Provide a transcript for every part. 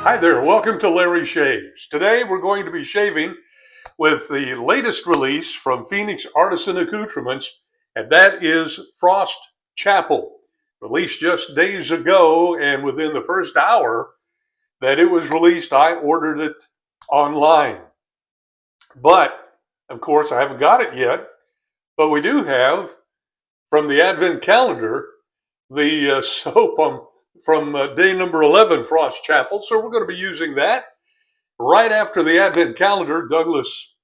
Hi there, welcome to Larry Shaves. Today we're going to be shaving with the latest release from Phoenix Artisan Accoutrements, and that is Frost Chapel. Released just days ago, and within the first hour that it was released, I ordered it online. But, of course, I haven't got it yet, but we do have, from the Advent Calendar, the soap from day number 11, Frost Chapel. So we're going to be using that. Right after the Advent Calendar, Douglas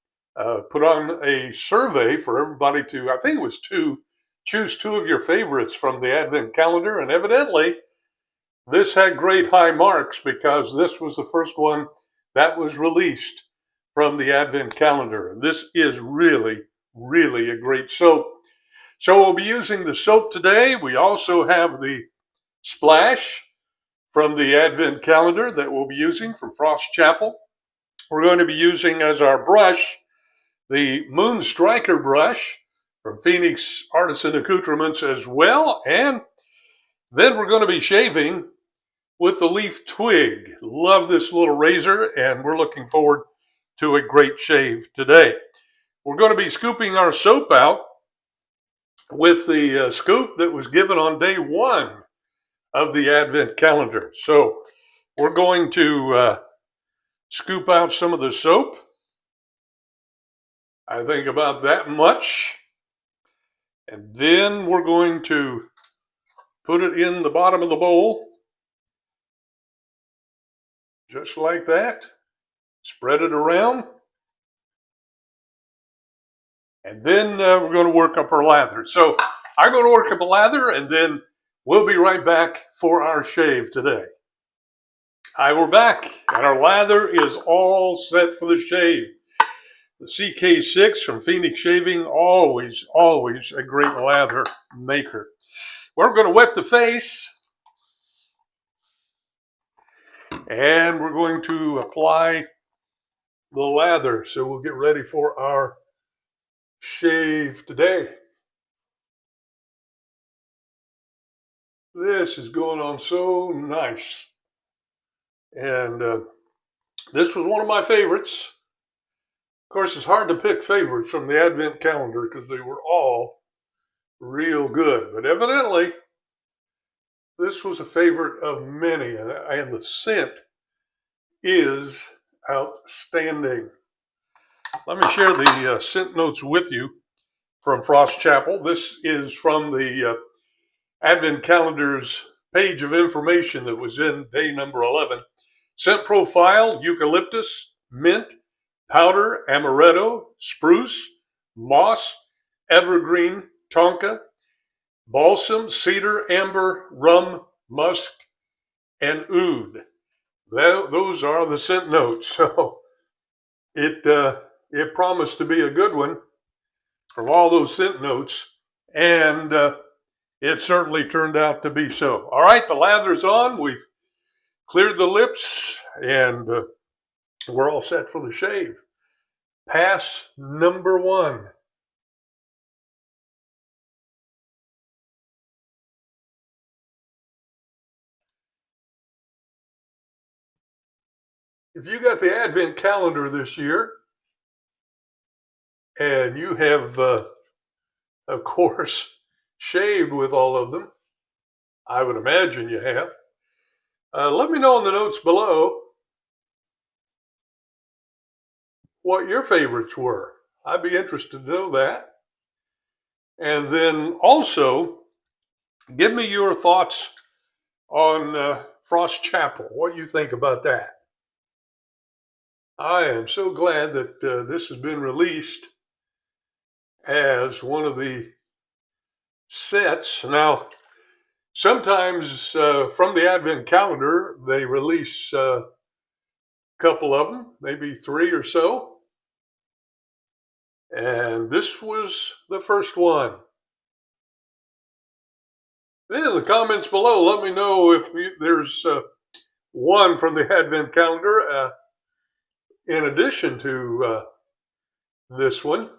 put on a survey for everybody to, I think it was choose two of your favorites from the Advent Calendar. And evidently, this had great high marks because this was the first one that was released from the Advent Calendar. And this is really, really a great soap. So we'll be using the soap today. We also have the splash from the Advent Calendar that we'll be using from Frost Chapel. We're going to be using as our brush the Moon Striker brush from Phoenix Artisan Accoutrements as well. And then we're going to be shaving with the leaf twig. Love this little razor, and we're looking forward to a great shave today. We're going to be scooping our soap out with the scoop that was given on day one of the Advent Calendar. So we're going to scoop out some of the soap. I think about that much. And then we're going to put it in the bottom of the bowl. Just like that. Spread it around. And then we're going to work up our lather. So I'm going to work up a lather, and then we'll be right back for our shave today. Hi, we're back, and our lather is all set for the shave. The CK6 from Phoenix Shaving, always a great lather maker. We're going to wet the face, and we're going to apply the lather. So we'll get ready for our shave today. This is going on so nice. And this was one of my favorites. Of course, it's hard to pick favorites from the Advent Calendar because they were all real good. But evidently, this was a favorite of many, and the scent is outstanding. Let me share the scent notes with you from Frost Chapel. This is from the Advent Calendar's page of information that was in day number 11. Scent profile: eucalyptus, mint, powder, amaretto, spruce, moss, evergreen, tonka, balsam, cedar, amber, rum, musk, and oud. Those are the scent notes. So it promised to be a good one from all those scent notes, and it certainly turned out to be so. All right, the lather's on. We've cleared the lips, and we're all set for the shave. Pass number 1. If you got the Advent Calendar this year, and you have, of course, shaved with all of them, I would imagine you have, let me know in the notes below what your favorites were. I'd be interested to know that. And then also, give me your thoughts on Frost Chapel, what you think about that. I am so glad that this has been released as one of the sets. Now, sometimes from the Advent Calendar, they release a couple of them, maybe 3 or so. And this was the first one. Then in the comments below, let me know if there's one from the Advent Calendar in addition to this one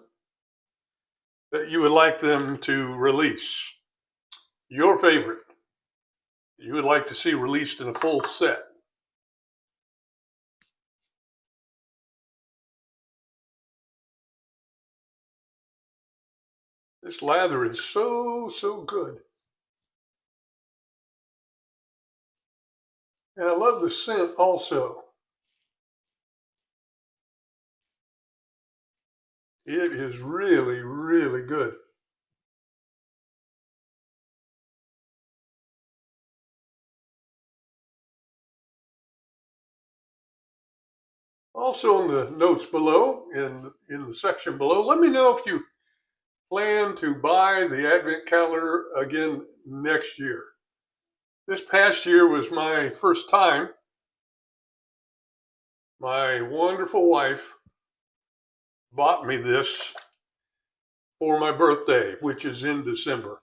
that you would like them to release. Your favorite you would like to see released in a full set. This lather is so good. And I love the scent also. It is really good. Also in the notes below, in the section below, let me know if you plan to buy the Advent calendar again next year. This past year was my first time. My wonderful wife bought me this for my birthday, which is in December.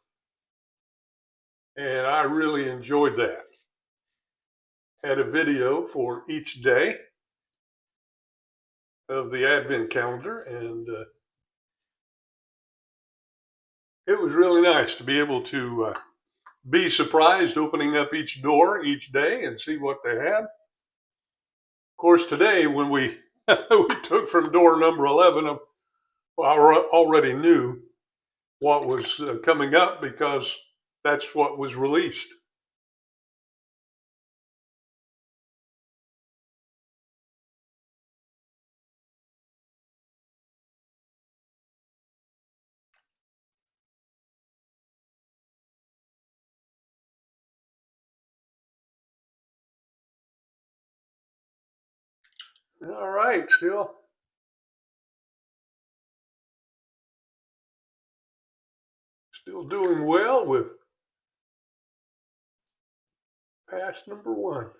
And I really enjoyed that. Had a video for each day of the Advent calendar, and it was really nice to be able to be surprised opening up each door each day and see what they had. Of course, today when we we took from door number 11, I already knew what was coming up because that's what was released. All right, still doing well with pass number 1.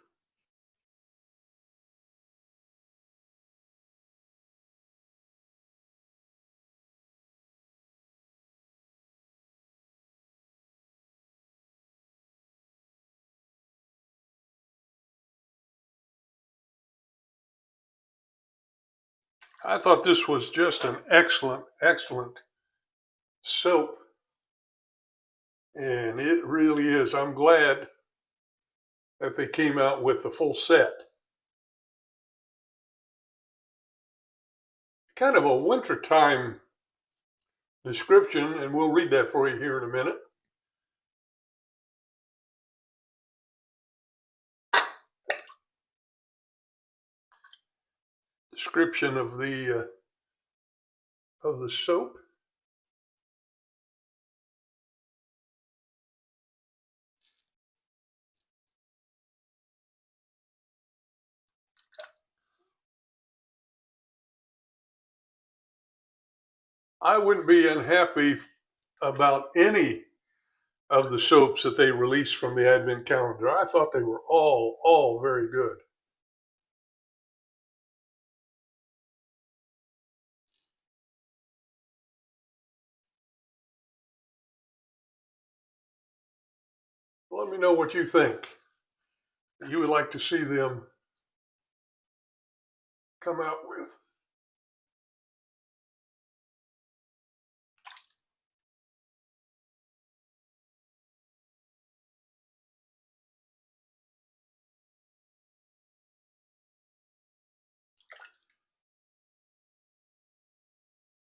I thought this was just an excellent soap, and it really is. I'm glad that they came out with the full set. Kind of a wintertime description, and we'll read that for you here in a minute. Description of the soap. I wouldn't be unhappy about any of the soaps that they released from the Advent calendar. I thought they were all very good. Let me know what you think. You would like to see them come out with.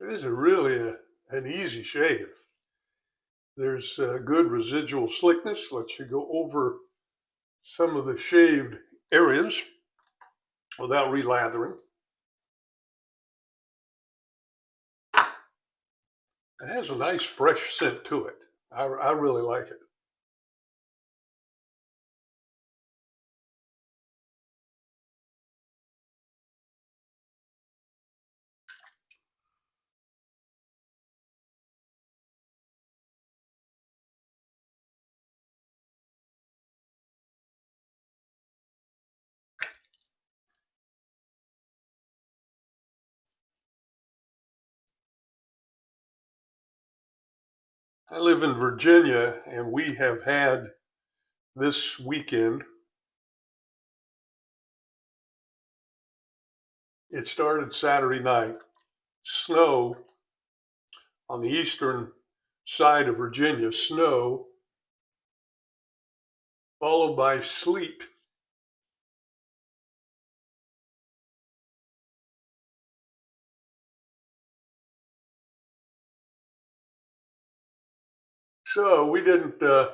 It is an easy shave. There's good residual slickness, lets you go over some of the shaved areas without relathering. It has a nice fresh scent to it. I really like it. I live in Virginia, and we have had this weekend. It started Saturday night. snow on the eastern side of Virginia, snow followed by sleet. So we didn't, it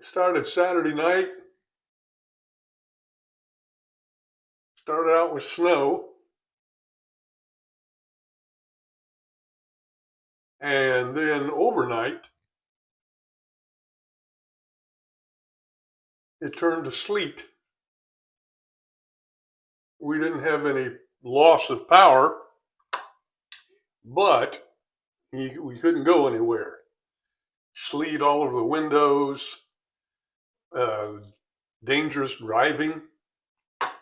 started Saturday night, started out with snow, and then overnight it turned to sleet. We didn't have any loss of power, but we couldn't go anywhere. Sleet all over the windows, uh, dangerous driving.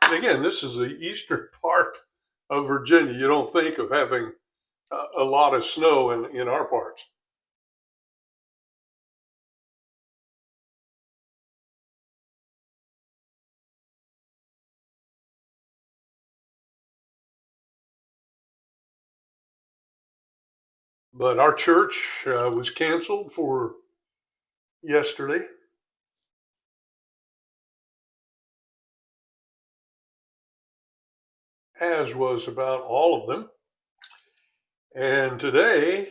And again, this is the eastern part of Virginia. You don't think of having a lot of snow in our parts. But our church was canceled for yesterday. As was about all of them. And today,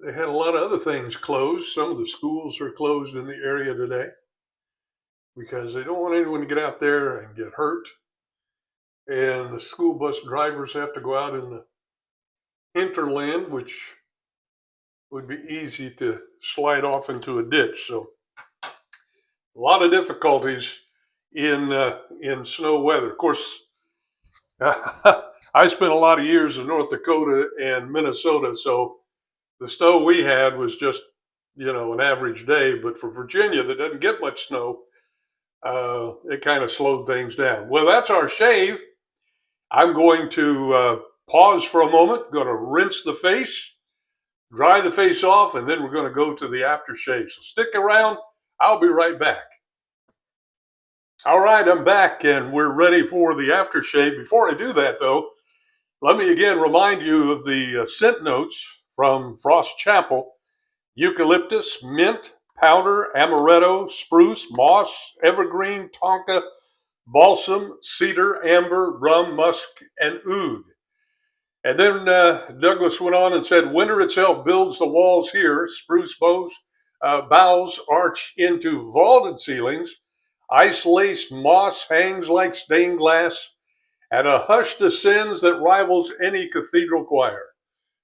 they had a lot of other things closed. Some of the schools are closed in the area today because they don't want anyone to get out there and get hurt. And the school bus drivers have to go out in the hinterland, which would be easy to slide off into a ditch. So a lot of difficulties in snow weather. Of course, I spent a lot of years in North Dakota and Minnesota, so the snow we had was just, an average day. But for Virginia, that doesn't get much snow, it kind of slowed things down. Well, that's our shave. I'm going to pause for a moment, going to rinse the face, dry the face off, and then we're going to go to the aftershave. So stick around. I'll be right back. All right, I'm back, and we're ready for the aftershave. Before I do that, though, let me again remind you of the scent notes from Frost Chapel: eucalyptus, mint, powder, amaretto, spruce, moss, evergreen, tonka, balsam, cedar, amber, rum, musk, and oud. And then Douglas went on and said, winter itself builds the walls here. Spruce boughs arch into vaulted ceilings. Ice-laced moss hangs like stained glass, and a hush descends that rivals any cathedral choir.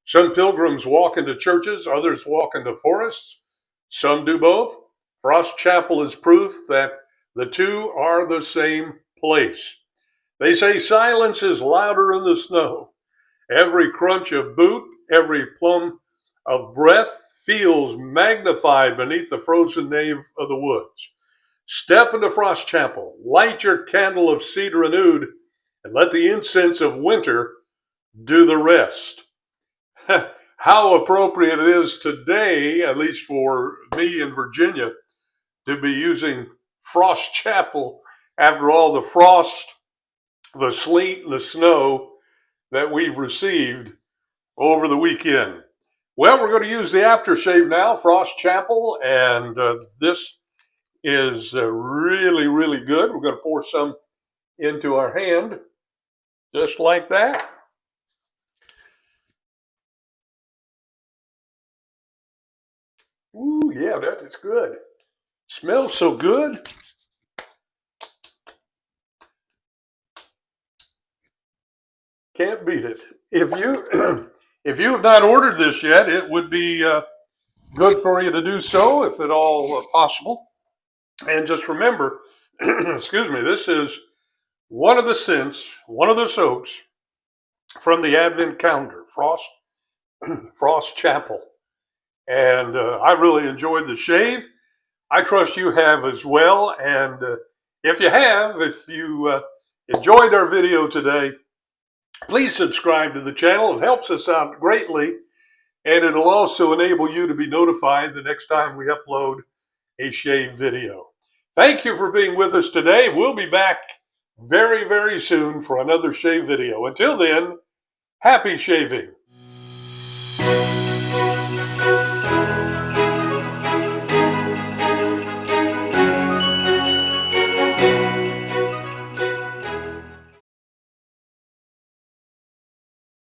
Some pilgrims walk into churches, others walk into forests. Some do both. Frost Chapel is proof that the two are the same place. They say silence is louder in the snow. Every crunch of boot, every plum of breath feels magnified beneath the frozen nave of the woods. Step into Frost Chapel, light your candle of cedar and oud, and let the incense of winter do the rest. How appropriate it is today, at least for me in Virginia, to be using Frost Chapel after all the frost, the sleet, and the snow that we've received over the weekend. Well, we're going to use the aftershave now, Frost Chapel, and this is really, really good. We're going to pour some into our hand, just like that. Ooh, yeah, that is good. Smells so good. Can't beat it. If you if you have not ordered this yet, it would be good for you to do so, if at all possible. And just remember, excuse me, this is one of the scents, one of the soaps from the Advent Calendar, Frost Chapel. And I really enjoyed the shave. I trust you have as well. And if you enjoyed our video today, please subscribe to the channel. It helps us out greatly. And it'll also enable you to be notified the next time we upload a shave video. Thank you for being with us today. We'll be back very, very soon for another shave video. Until then, Happy shaving!